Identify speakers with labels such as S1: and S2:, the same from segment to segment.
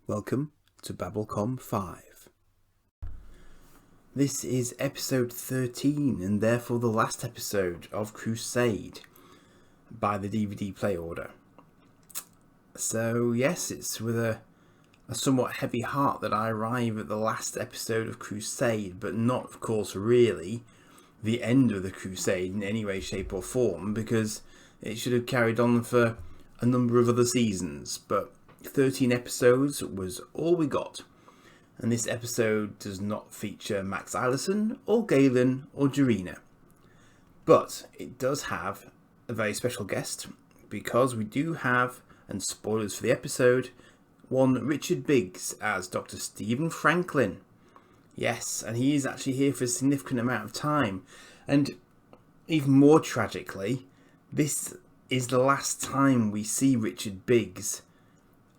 S1: Welcome to Babblecom 5. This is episode 13 and therefore the last episode of Crusade by the DVD play order. So yes, it's with a somewhat heavy heart that I arrive at the last episode of Crusade, but not of course really the end of the Crusade in any way, shape or form, because it should have carried on for a number of other seasons, but 13 episodes was all we got, and this episode does not feature Max Eilerson or Galen or Jarena, but it does have a very special guest, because we do have, and spoilers for the episode, one Richard Biggs as Dr. Stephen Franklin. Yes, and he is actually here for a significant amount of time, and even more tragically, this is the last time we see Richard Biggs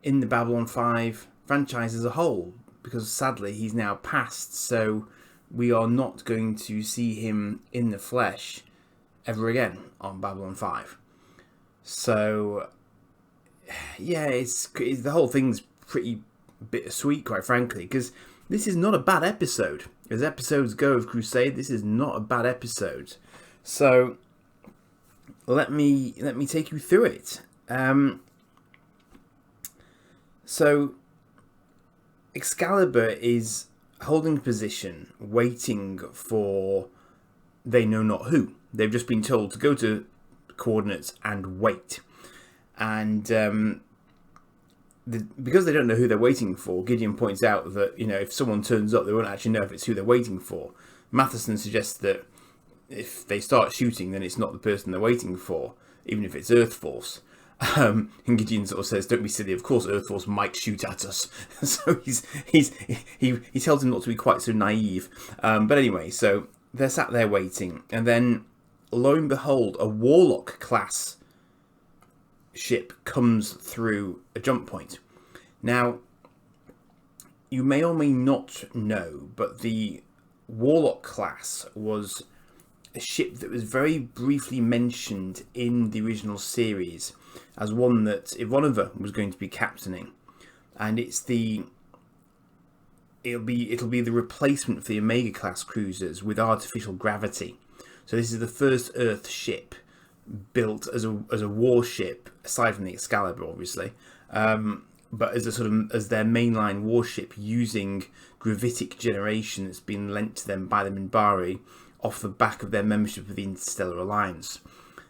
S1: in the Babylon 5 franchise as a whole, because sadly he's now passed, so we are not going to see him in the flesh ever again on Babylon 5. So yeah, it's the whole thing's pretty bittersweet, quite frankly, because this is not a bad episode. As episodes go of Crusade, this is not a bad episode. So let me take you through it. So Excalibur is holding position, waiting for they know not who. They've just been told to go to coordinates and wait. And because they don't know who they're waiting for, Gideon points out that, if someone turns up, they won't actually know if it's who they're waiting for. Matheson suggests that if they start shooting, then it's not the person they're waiting for, even if it's Earth Force. And Gideon sort of says, "Don't be silly. Of course, Earth Force might shoot at us." So he tells him not to be quite so naive. But anyway, so they're sat there waiting, and then lo and behold, a Warlock class ship comes through a jump point. Now, you may or may not know, but the Warlock class was a ship that was very briefly mentioned in the original series as one that Ivanova was going to be captaining, and it'll be the replacement for the Omega class cruisers with artificial gravity. So this is the first Earth ship built as a warship, aside from the Excalibur, obviously, but as their mainline warship using gravitic generation that's been lent to them by the Minbari off the back of their membership of the Interstellar Alliance.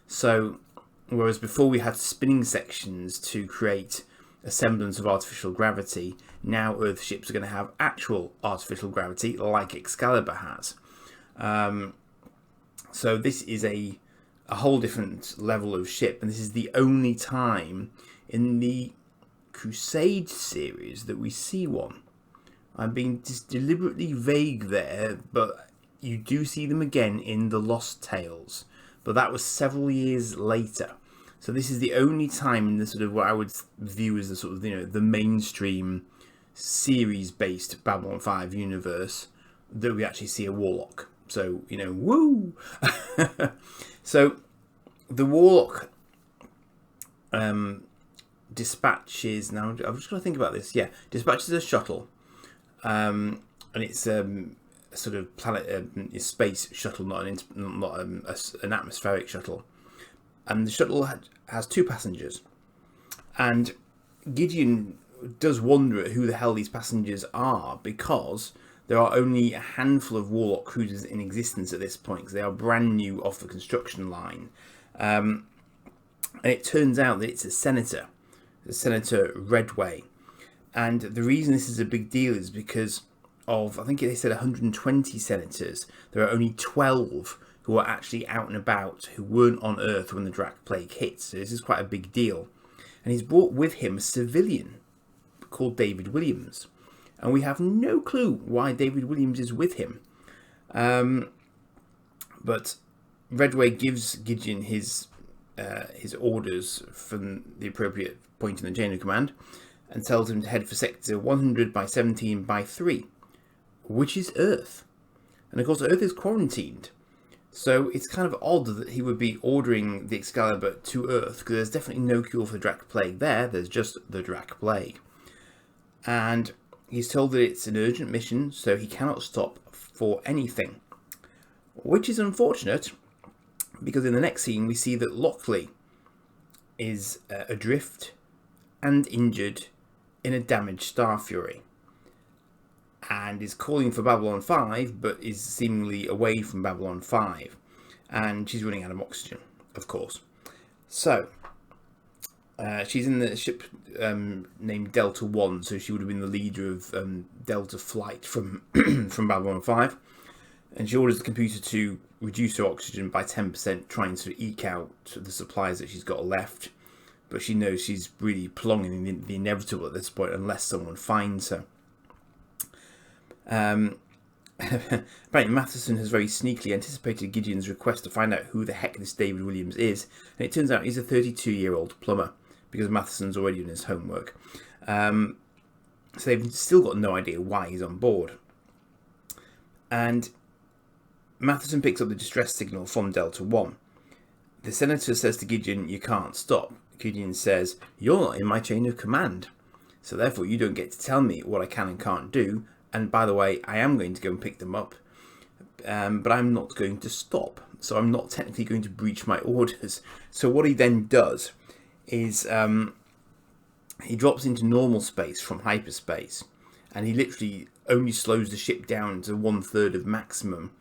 S1: So, whereas before we had spinning sections to create a semblance of artificial gravity, now Earth ships are going to have actual artificial gravity like Excalibur has. So this is a whole different level of ship, and this is the only time in the Crusade series that we see one. I'm being just deliberately vague there, but you do see them again in the Lost Tales, but that was several years later. So this is the only time in the sort of what I would view as the sort of the mainstream series-based Babylon 5 universe that we actually see a Warlock. So woo. So the Warlock dispatches. Now I'm just going to think about this. Yeah, dispatches a shuttle, and it's sort of planet space shuttle, not an atmospheric shuttle. And the shuttle has two passengers, and Gideon does wonder at who the hell these passengers are, because there are only a handful of Warlock cruisers in existence at this point, because they are brand new off the construction line. And it turns out that it's a Senator Redway. And the reason this is a big deal is because of, I think they said 120 Senators, there are only 12 who are actually out and about, who weren't on Earth when the Drac Plague hit. So this is quite a big deal. And he's brought with him a civilian called David Williams. And we have no clue why David Williams is with him. But Redway gives Gideon his orders from the appropriate point in the chain of command, and tells him to head for sector 100 by 17 by 3, which is Earth. And of course, Earth is quarantined. So it's kind of odd that he would be ordering the Excalibur to Earth, because there's definitely no cure for the Drac Plague there. There's just the Drac Plague. and he's told that it's an urgent mission, so he cannot stop for anything, which is unfortunate because in the next scene we see that Lockley is adrift and injured in a damaged Star Fury, and is calling for Babylon 5, but is seemingly away from Babylon 5, and she's running out of oxygen, of course. So she's in the ship named Delta 1, so she would have been the leader of Delta Flight from from Babylon 5, and she orders the computer to reduce her oxygen by 10%, trying to eke out the supplies that she's got left, but she knows she's really prolonging the inevitable at this point unless someone finds her. Apparently Matheson has very sneakily anticipated Gideon's request to find out who the heck this David Williams is, and it turns out he's a 32-year-old plumber, because Matheson's already done his homework. So they've still got no idea why he's on board. And Matheson picks up the distress signal from Delta 1. The senator says to Gideon, "You can't stop." Gideon says, "You're not in my chain of command, so therefore you don't get to tell me what I can and can't do. And by the way, I am going to go and pick them up, but I'm not going to stop. So I'm not technically going to breach my orders." So what he then does is he drops into normal space from hyperspace, and he literally only slows the ship down to 1/3 of maximum.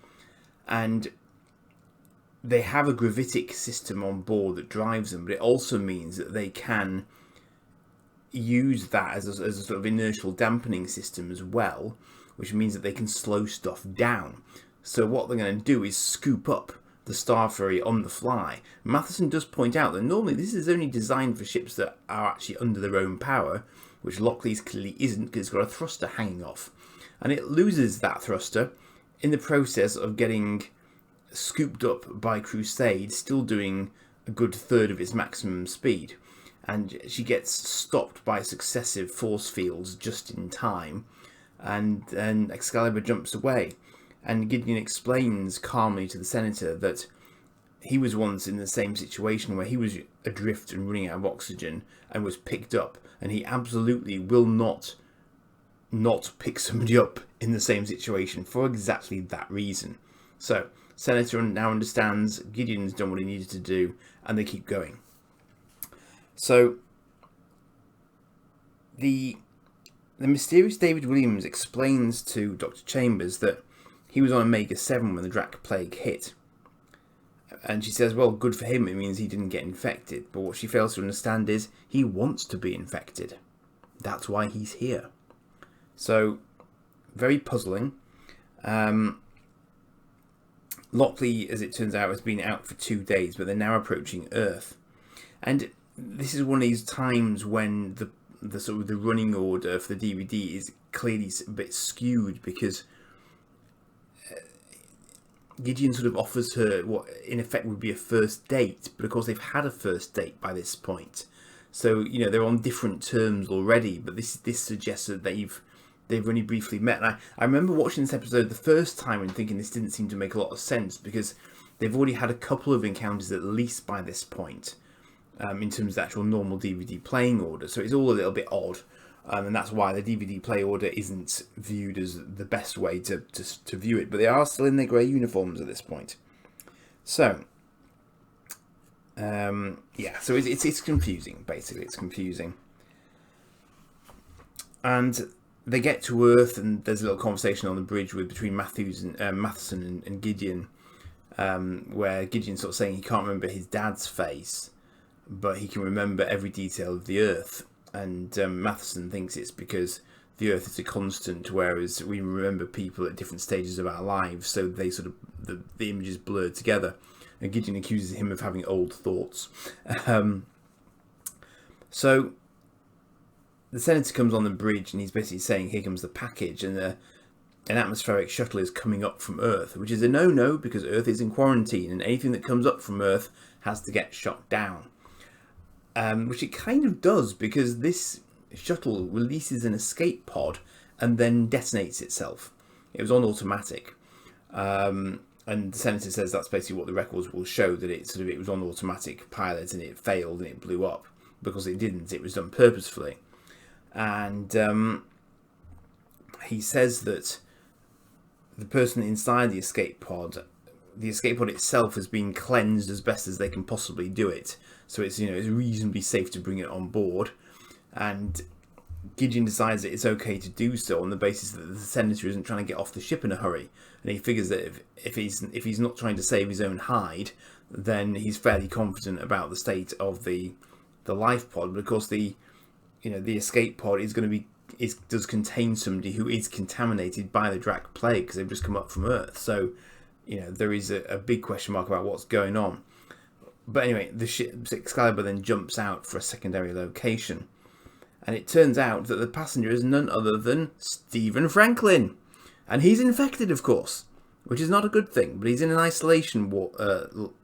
S1: And they have a gravitic system on board that drives them, but it also means that they can use that as a sort of inertial dampening system as well, which means that they can slow stuff down. So what they're going to do is scoop up the Star Fury on the fly. Matheson does point out that normally this is only designed for ships that are actually under their own power, which Lockley's clearly isn't, because it's got a thruster hanging off. And it loses that thruster in the process of getting scooped up by Crusade, still doing a good third of its maximum speed. And she gets stopped by successive force fields just in time, and then Excalibur jumps away. And Gideon explains calmly to the senator that he was once in the same situation where he was adrift and running out of oxygen and was picked up, and he absolutely will not pick somebody up in the same situation for exactly that reason. So senator now understands, Gideon's done what he needed to do, and they keep going. So the mysterious David Williams explains to Dr. Chambers that he was on Omega 7 when the Drac Plague hit. And she says, well, good for him, it means he didn't get infected. But what she fails to understand is he wants to be infected. That's why he's here. So, very puzzling. Lockley, as it turns out, has been out for 2 days, but they're now approaching Earth. And this is one of these times when the sort of the running order for the DVD is clearly a bit skewed, because Gideon sort of offers her what in effect would be a first date, but of course they've had a first date by this point, so you know they're on different terms already. But this suggests that they've only briefly met. And I remember watching this episode the first time and thinking this didn't seem to make a lot of sense, because they've already had a couple of encounters at least by this point, in terms of the actual normal DVD playing order. So it's all a little bit odd. And that's why the DVD play order isn't viewed as the best way to view it. But they are still in their grey uniforms at this point. So, yeah, so it's confusing, basically. It's confusing. And they get to Earth, and there's a little conversation on the bridge between Matheson and Gideon, where Gideon's sort of saying he can't remember his dad's face, but he can remember every detail of the Earth. And Matheson thinks it's because the Earth is a constant, whereas we remember people at different stages of our lives, so they sort of the images blur together. And Gideon accuses him of having old thoughts. So the senator comes on the bridge, and he's basically saying, "Here comes the package," and an atmospheric shuttle is coming up from Earth, which is a no-no because Earth is in quarantine, and anything that comes up from Earth has to get shot down. Which it kind of does, because this shuttle releases an escape pod and then detonates itself. It was on automatic, and the senator says that's basically what the records will show, that it was on automatic pilot and it failed and it blew up, because it didn't. It was done purposefully, and he says that the person inside the escape pod itself has been cleansed as best as they can possibly do it. So it's it's reasonably safe to bring it on board, and Gideon decides that it's okay to do so on the basis that the senator isn't trying to get off the ship in a hurry, and he figures that if he's not trying to save his own hide, then he's fairly confident about the state of the life pod. But of course, the escape pod does contain somebody who is contaminated by the Drac plague because they've just come up from Earth. So there is a big question mark about what's going on. But anyway, the ship Excalibur then jumps out for a secondary location. And it turns out that the passenger is none other than Stephen Franklin. And he's infected, of course, which is not a good thing. But he's in an isolation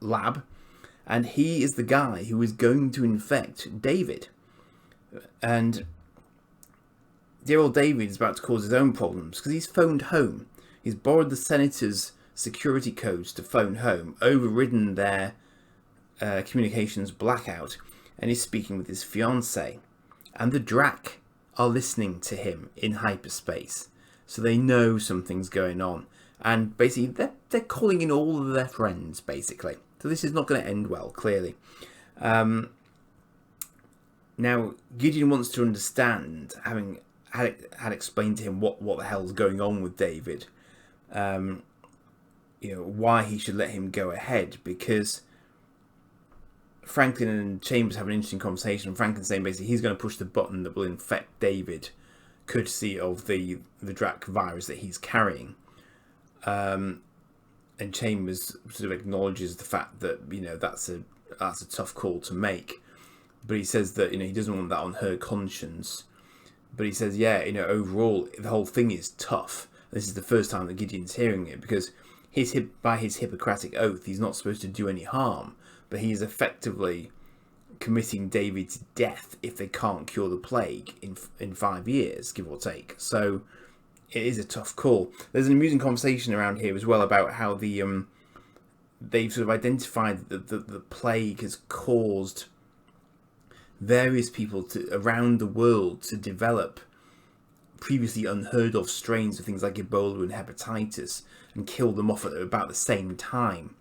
S1: lab. And he is the guy who is going to infect David. And dear old David is about to cause his own problems because he's phoned home. He's borrowed the senator's security codes to phone home, overridden their communications blackout, and he's speaking with his fiancée. And the Drac are listening to him in hyperspace, so they know something's going on. And basically, they're calling in all of their friends, basically. So this is not going to end well, clearly. Now, Gideon wants to understand, having had explained to him what the hell's going on with David, why he should let him go ahead, because Franklin and Chambers have an interesting conversation. Franklin saying basically he's going to push the button that will infect David, courtesy of the Drac virus that he's carrying. And Chambers sort of acknowledges the fact that that's a tough call to make, but he says that he doesn't want that on her conscience. But he says, overall the whole thing is tough. This is the first time that Gideon's hearing it, because by his Hippocratic oath, he's not supposed to do any harm, but he is effectively committing David to death if they can't cure the plague in 5 years, give or take. So it is a tough call. There's an amusing conversation around here as well about how they've sort of identified that the plague has caused various people around the world to develop previously unheard of strains of things like Ebola and hepatitis, and kill them off at about the same time.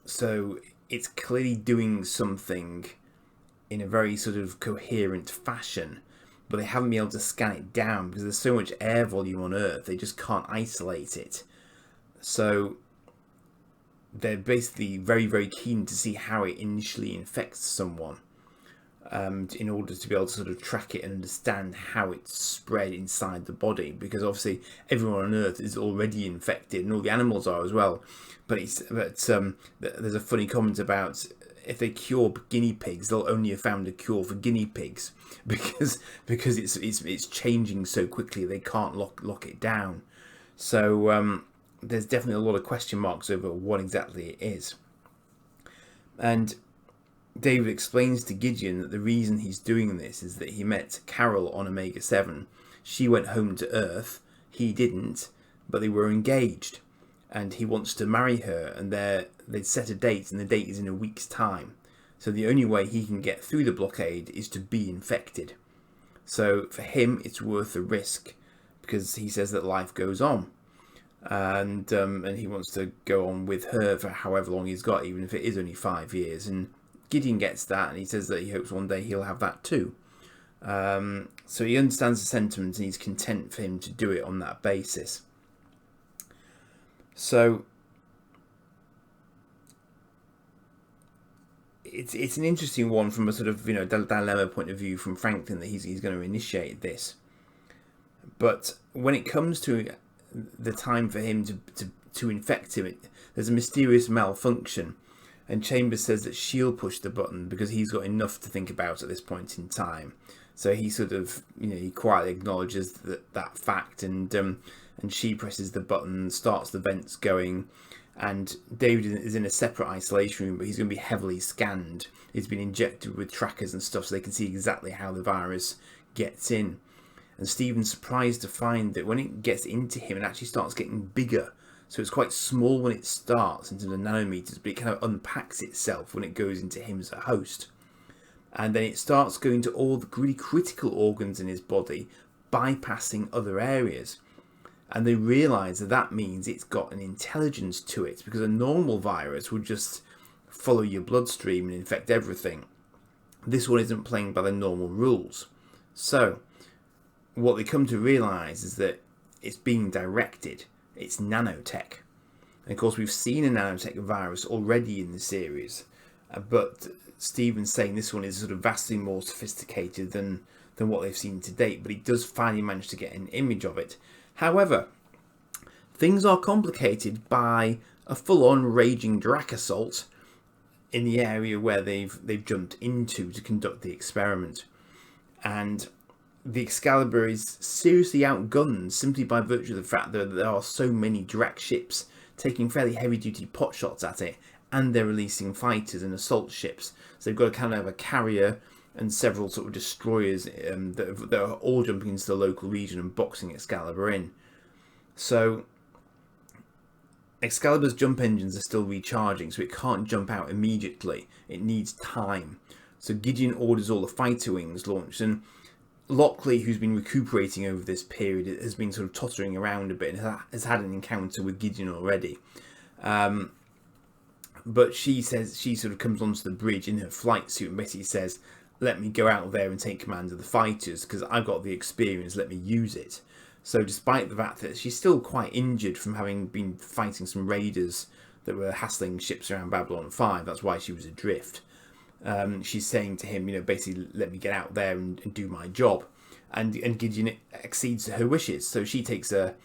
S1: So it's clearly doing something in a very sort of coherent fashion, but they haven't been able to scan it down because there's so much air volume on Earth, they just can't isolate it. So they're basically very, very keen to see how it initially infects someone, in order to be able to sort of track it and understand how it's spread inside the body, because obviously everyone on Earth is already infected and all the animals are as well. But there's a funny comment about if they cure guinea pigs, they'll only have found a cure for guinea pigs because it's changing so quickly they can't lock it down. So there's definitely a lot of question marks over what exactly it is. And David explains to Gideon that the reason he's doing this is that he met Carol on Omega 7. She went home to Earth, he didn't, but they were engaged, and he wants to marry her, and they'd set a date, and the date is in a week's time. So the only way he can get through the blockade is to be infected. So for him, it's worth the risk, because he says that life goes on. And he wants to go on with her for however long he's got, even if it is only 5 years. And Gideon gets that, and he says that he hopes one day he'll have that too. So he understands the sentiment, and he's content for him to do it on that basis. So it's an interesting one from a sort of dilemma point of view from Franklin, that he's going to initiate this. But when it comes to the time for him to infect him, there's a mysterious malfunction. And Chambers says that she'll push the button because he's got enough to think about at this point in time. So he sort of, he quietly acknowledges that fact, and she presses the button, starts the vents going, and David is in a separate isolation room, but he's going to be heavily scanned. He's been injected with trackers and stuff, so they can see exactly how the virus gets in. And Stephen's surprised to find that when it gets into him, it actually starts getting bigger. So it's quite small when it starts into the nanometers, but it kind of unpacks itself when it goes into him as a host. And then it starts going to all the really critical organs in his body, bypassing other areas. And they realise that that means it's got an intelligence to it, because a normal virus would just follow your bloodstream and infect everything. This one isn't playing by the normal rules. So what they come to realise is that it's being directed. It's nanotech. And of course, we've seen a nanotech virus already in the series, but Stephen's saying this one is sort of vastly more sophisticated than what they've seen to date, but he does finally manage to get an image of it. However, things are complicated by a full-on raging Drac assault in the area where they've jumped into to conduct the experiment. And the Excalibur is seriously outgunned simply by virtue of the fact that there are so many Drac ships taking fairly heavy-duty pot shots at it, and they're releasing fighters and assault ships. So they've got a kind of a carrier and several sort of destroyers that are all jumping into the local region and boxing Excalibur in. So Excalibur's jump engines are still recharging, so it can't jump out immediately. It needs time. So Gideon orders all the fighter wings launched, and Lockley, who's been recuperating over this period, has been sort of tottering around a bit and has had an encounter with Gideon already. But she sort of comes onto the bridge in her flight suit and basically says, let me go out there and take command of the fighters because I've got the experience, let me use it. So despite the fact that she's still quite injured from having been fighting some raiders that were hassling ships around Babylon 5, that's why she was adrift. She's saying to him, basically let me get out there and do my job. And Gideon exceeds her wishes. So she takes a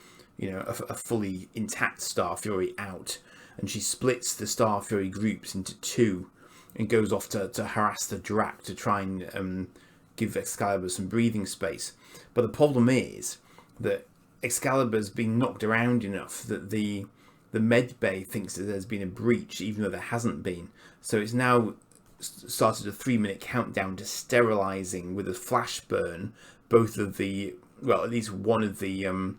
S1: fully intact Star Fury out, and she splits the Star Fury groups into two and goes off to harass the Drac to try and give Excalibur some breathing space. But the problem is that Excalibur's been knocked around enough that the med bay thinks that there's been a breach, even though there hasn't been. So it's now started a 3-minute countdown to sterilising with a flash burn both of at least one of the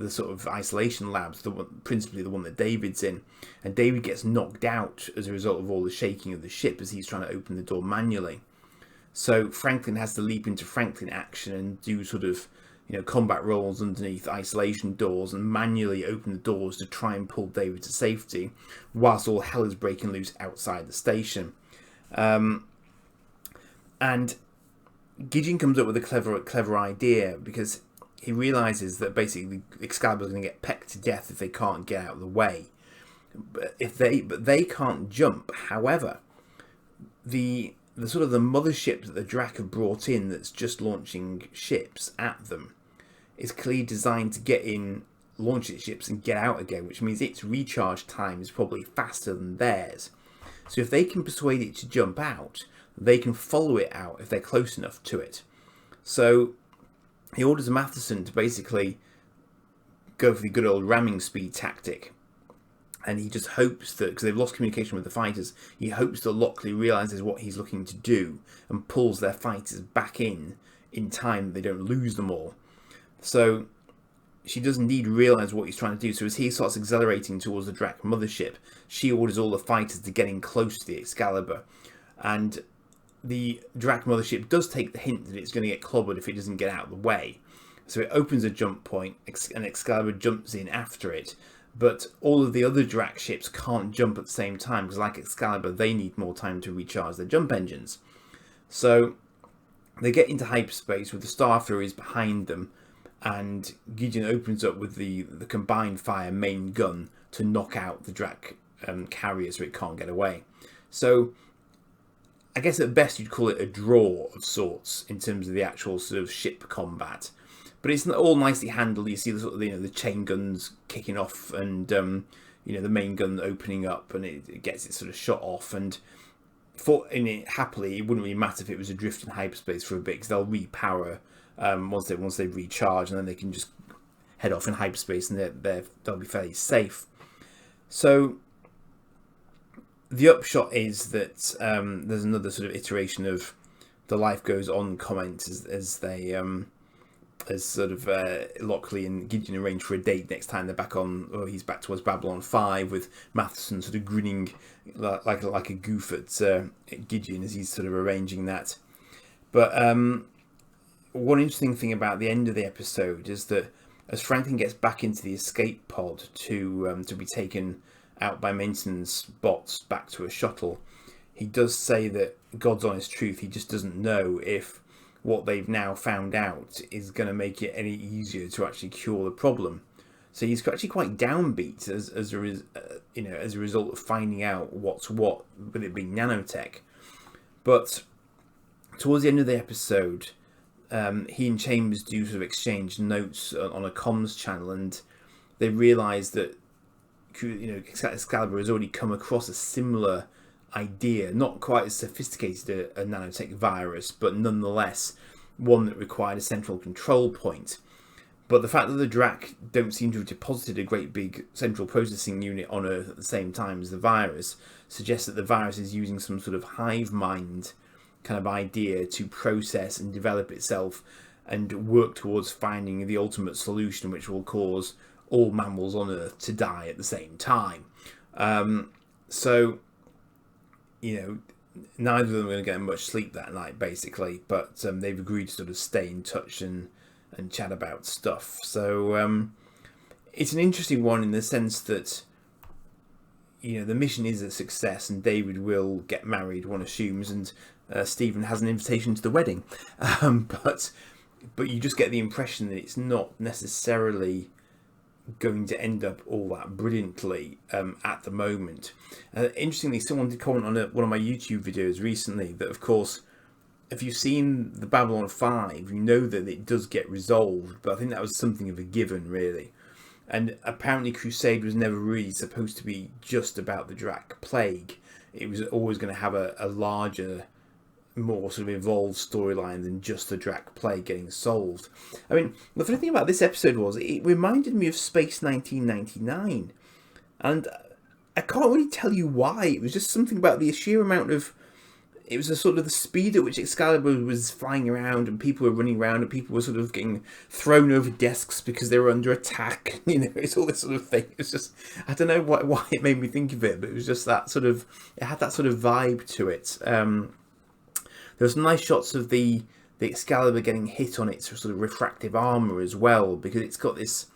S1: sort of isolation labs, principally the one that David's in. And David gets knocked out as a result of all the shaking of the ship as he's trying to open the door manually. So Franklin has to leap into Franklin action and do sort of combat rolls underneath isolation doors and manually open the doors to try and pull David to safety, whilst all hell is breaking loose outside the station. And Gideon comes up with a clever idea, because he realizes that basically Excalibur's going to get pecked to death if they can't get out of the way. But they can't jump. However, the sort of the mothership that the Drac have brought in, that's just launching ships at them, is clearly designed to get in, launch its ships and get out again, which means its recharge time is probably faster than theirs. So if they can persuade it to jump out, they can follow it out if they're close enough to it. So he orders Matheson to basically go for the good old ramming speed tactic. And he just hopes that, because they've lost communication with the fighters, he hopes that Lockley realises what he's looking to do and pulls their fighters back in time that they don't lose them all. So she does indeed realise what he's trying to do. So as he starts accelerating towards the Drac mothership, she orders all the fighters to get in close to the Excalibur. And the Drac mothership does take the hint that it's going to get clobbered if it doesn't get out of the way. So it opens a jump point and Excalibur jumps in after it. But all of the other Drac ships can't jump at the same time, because like Excalibur, they need more time to recharge their jump engines. So they get into hyperspace with the Star Furies behind them, and Gideon opens up with the combined fire main gun to knock out the Drac carrier so it can't get away. So I guess at best you'd call it a draw of sorts in terms of the actual sort of ship combat. But it's all nicely handled. You see the sort of the chain guns kicking off, and the main gun opening up, and it gets it sort of shot off. And happily, it wouldn't really matter if it was adrift in hyperspace for a bit, because they'll repower once they recharge, and then they can just head off in hyperspace, and they'll be fairly safe. So the upshot is that there's another sort of iteration of the life goes on comment as they as sort of Lockley and Gideon arrange for a date next time they're back on, or he's back towards Babylon 5, with Matheson sort of grinning like a goof at Gideon as he's sort of arranging that. But one interesting thing about the end of the episode is that as Franklin gets back into the escape pod to be taken out by maintenance bots back to a shuttle, he does say that God's honest truth, he just doesn't know if what they've now found out is going to make it any easier to actually cure the problem. So he's actually quite downbeat as a result of finding out what's what, with it being nanotech. But towards the end of the episode, he and Chambers do sort of exchange notes on a comms channel, and they realise that Excalibur has already come across a similar idea, not quite as sophisticated a nanotech virus, but nonetheless one that required a central control point. But the fact that the Drac don't seem to have deposited a great big central processing unit on Earth at the same time as the virus suggests that the virus is using some sort of hive mind kind of idea to process and develop itself and work towards finding the ultimate solution, which will cause all mammals on Earth to die at the same time. So, neither of them are going to get much sleep that night, basically, but they've agreed to sort of stay in touch and chat about stuff. So it's an interesting one in the sense that the mission is a success and David will get married, one assumes, and Stephen has an invitation to the wedding, but you just get the impression that it's not necessarily going to end up all that brilliantly at the moment. Interestingly, someone did comment on one of my YouTube videos recently that, of course, if you've seen the Babylon 5, you know that it does get resolved, but I think that was something of a given, really. And apparently Crusade was never really supposed to be just about the Drac Plague. It was always going to have a larger, more sort of evolved storyline than just the Drac Plague getting solved. I mean, the funny thing about this episode was it reminded me of Space 1999. And I can't really tell you why. It was just something about the sheer amount of... It was a sort of the speed at which Excalibur was flying around and people were running around and people were sort of getting thrown over desks because they were under attack. It's all this sort of thing. It's just, I don't know why it made me think of it, but it was just that sort of, it had that sort of vibe to it. There were some nice shots of the Excalibur getting hit on its sort of refractive armour as well, because it's got this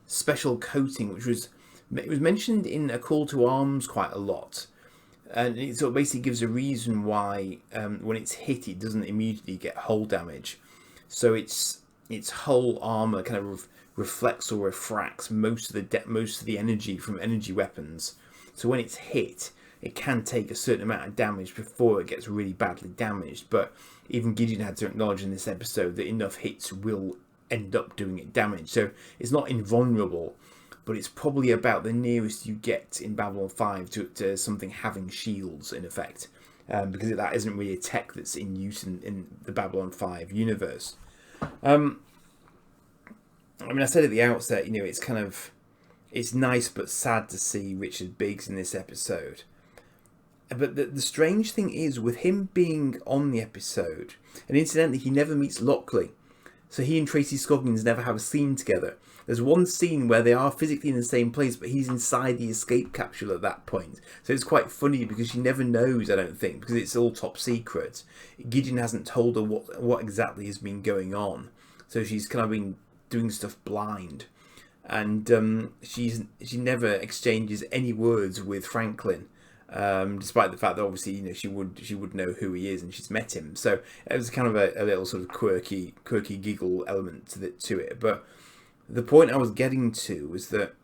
S1: special coating, which was mentioned in A Call to Arms quite a lot. And it sort of basically gives a reason why when it's hit, it doesn't immediately get hull damage. So its hull armor kind of reflects or refracts most of the energy from energy weapons. So when it's hit, it can take a certain amount of damage before it gets really badly damaged. But even Gideon had to acknowledge in this episode that enough hits will end up doing it damage. So it's not invulnerable, but it's probably about the nearest you get in Babylon 5 to something having shields, in effect. Because that isn't really a tech that's in use in the Babylon 5 universe. I mean, I said at the outset, it's nice but sad to see Richard Biggs in this episode. But the strange thing is, with him being on the episode, and incidentally, he never meets Lockley. So he and Tracy Scoggins never have a scene together. There's one scene where they are physically in the same place, but he's inside the escape capsule at that point. So it's quite funny because she never knows, I don't think, because it's all top secret. Gideon hasn't told her what exactly has been going on. So she's kind of been doing stuff blind. And she never exchanges any words with Franklin. Despite the fact that obviously she would know who he is and she's met him, so it was kind of a little sort of quirky giggle element to it. But the point I was getting to was that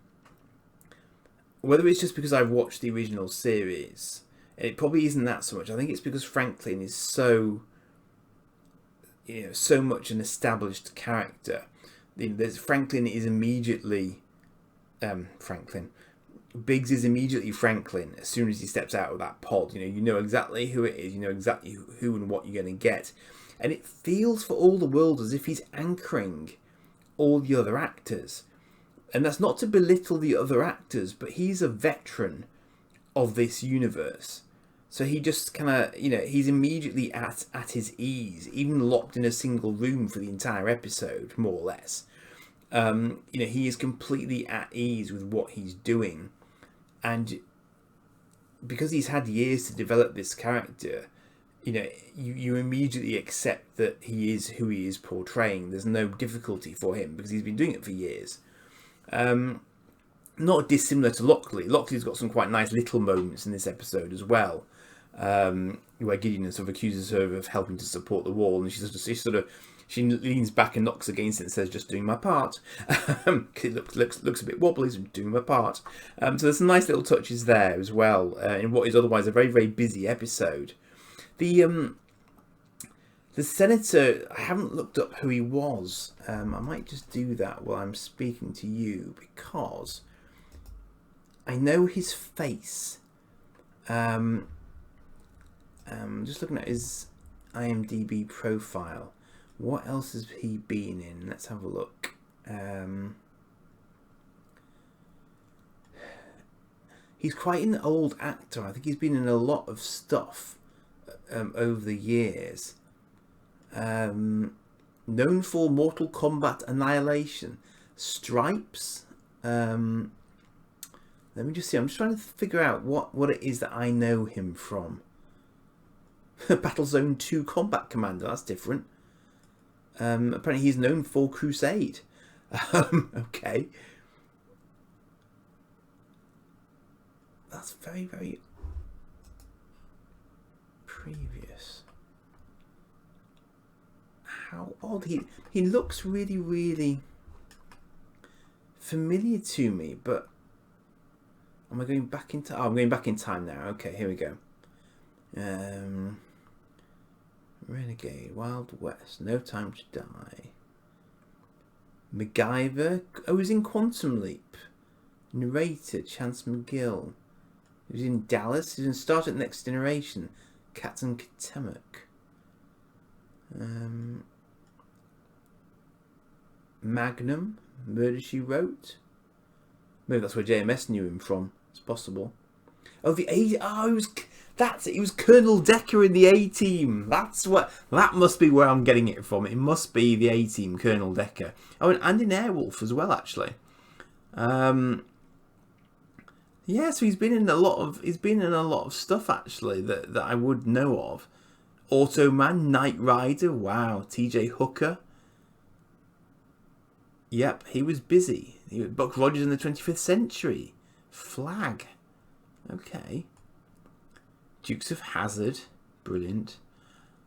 S1: whether it's just because I've watched the original series, and it probably isn't that so much. I think it's because Franklin is so much an established character. Franklin is immediately Franklin. Biggs is immediately Franklin as soon as he steps out of that pod. You know exactly who it is. You know exactly who and what you're going to get. And it feels for all the world as if he's anchoring all the other actors. And that's not to belittle the other actors, but he's a veteran of this universe. So he just kind of, he's immediately at his ease, even locked in a single room for the entire episode, more or less. He is completely at ease with what he's doing. And because he's had years to develop this character, you immediately accept that he is who he is portraying. There's no difficulty for him because he's been doing it for years. Not dissimilar to Lockley. Lockley's got some quite nice little moments in this episode as well, where Gideon sort of accuses her of helping to support the wall, and she leans back and knocks against it and says, "Just doing my part." It looks a bit wobbly, so doing my part. So there's some nice little touches there as well in what is otherwise a very, very busy episode. The senator, I haven't looked up who he was. I might just do that while I'm speaking to you because I know his face. Just looking at his IMDb profile. What else has he been in? Let's have a look. He's quite an old actor. I think he's been in a lot of stuff over the years. Known for Mortal Kombat Annihilation, Stripes. Let me just see. I'm just trying to figure out what it is that I know him from. Battlezone 2 Combat Commander. That's different. Apparently he's known for Crusade. Okay. That's very, very previous. How odd. He looks really, really familiar to me, but am I going back in time? Oh, I'm going back in time now. Okay, here we go. Renegade, Wild West, No Time to Die. MacGyver. Oh, he was in Quantum Leap. Narrator, Chance McGill. He was in Dallas. He was in Star Trek Next Generation. Captain Katemak. Magnum. Murder, She Wrote. Maybe that's where JMS knew him from. It's possible. Oh, the A. Oh, that's it. He was Colonel Decker in the A-Team. That must be where I'm getting it from. It must be the A-Team, Colonel Decker. Oh, and in Airwolf as well, actually. Yeah, so he's been in a lot of stuff actually that I would know of. Automan, Knight Rider. Wow, T.J. Hooker. Yep, he was busy. He was Buck Rogers in the 25th Century. Flag. Okay. Dukes of Hazzard. Brilliant.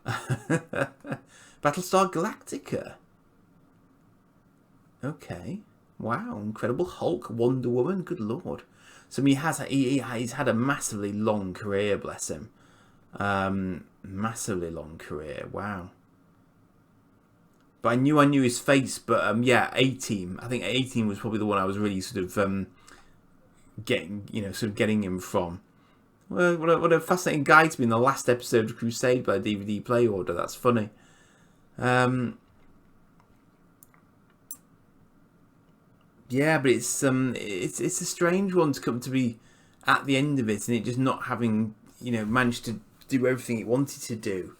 S1: Battlestar Galactica. Okay. Wow. Incredible Hulk. Wonder Woman. Good lord. So he's had a massively long career, bless him. Massively long career. Wow. But I knew his face. But yeah, A-Team. I think A-Team was probably the one I was really sort of getting him from. Well, what a fascinating guy to be in the last episode of Crusade by DVD Play Order. That's funny. Yeah, but it's a strange one to come to be at the end of it, and it just not having managed to do everything it wanted to do.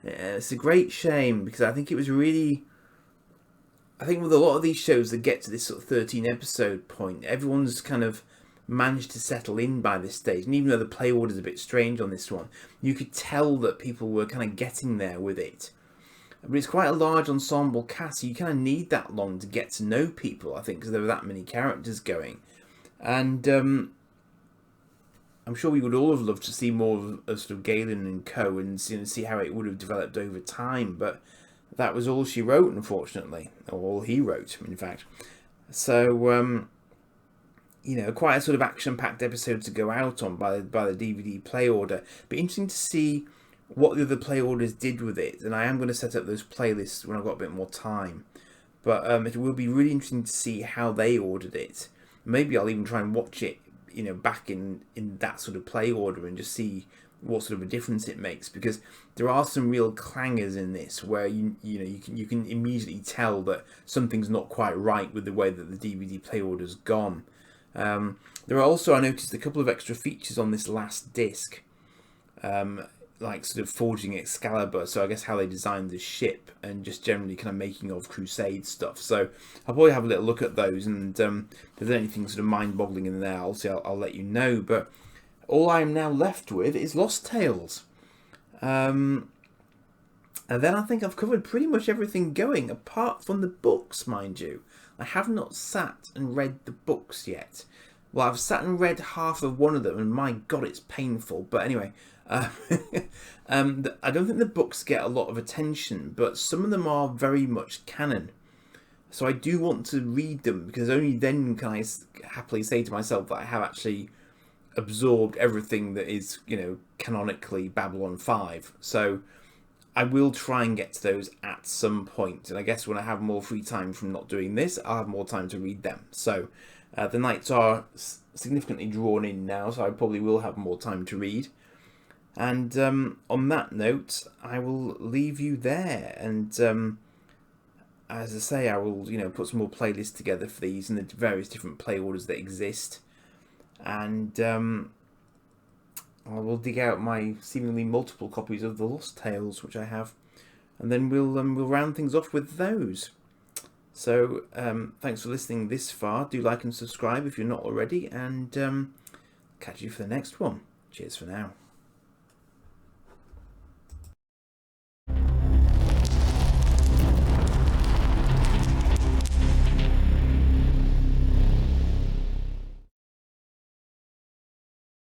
S1: It's a great shame because I think it was really. I think with a lot of these shows that get to this sort of 13 episode point, everyone's kind of managed to settle in by this stage, and even though the play order's a bit strange on this one, you could tell that people were kind of getting there with it. But it's quite a large ensemble cast, so you kind of need that long to get to know people, I think, because there were that many characters going. And I'm sure we would all have loved to see more of sort of Galen and co, and see how it would have developed over time, but that was all she wrote, unfortunately, or all he wrote, in fact. So quite a sort of action-packed episode to go out on by the DVD play order. But interesting to see what the other play orders did with it, and I am going to set up those playlists when I've got a bit more time. But it will be really interesting to see how they ordered it. Maybe I'll even try and watch it, back in that sort of play order and just see what sort of a difference it makes, because there are some real clangers in this where you can immediately tell that something's not quite right with the way that the DVD play order's gone. There are also, I noticed, a couple of extra features on this last disc, like sort of forging Excalibur, so I guess how they designed the ship and just generally kind of making of Crusade stuff. So I'll probably have a little look at those, and if there's anything sort of mind-boggling in there, I'll let you know. But all I'm now left with is Lost Tales. And then I think I've covered pretty much everything going, apart from the books, mind you. I have not sat and read the books yet. Well, I've sat and read half of one of them, and my God, it's painful. But anyway, I don't think the books get a lot of attention, but some of them are very much canon. So I do want to read them, because only then can I happily say to myself that I have actually absorbed everything that is, canonically Babylon 5. So I will try and get to those at some point. And I guess when I have more free time from not doing this, I'll have more time to read them. So the nights are significantly drawn in now, so I probably will have more time to read. And on that note, I will leave you there. And as I say, I will, put some more playlists together for these and the various different play orders that exist. And I will dig out my seemingly multiple copies of the Lost Tales, which I have, and then we'll round things off with those. So thanks for listening this far. Do like and subscribe if you're not already, and catch you for the next one. Cheers for now.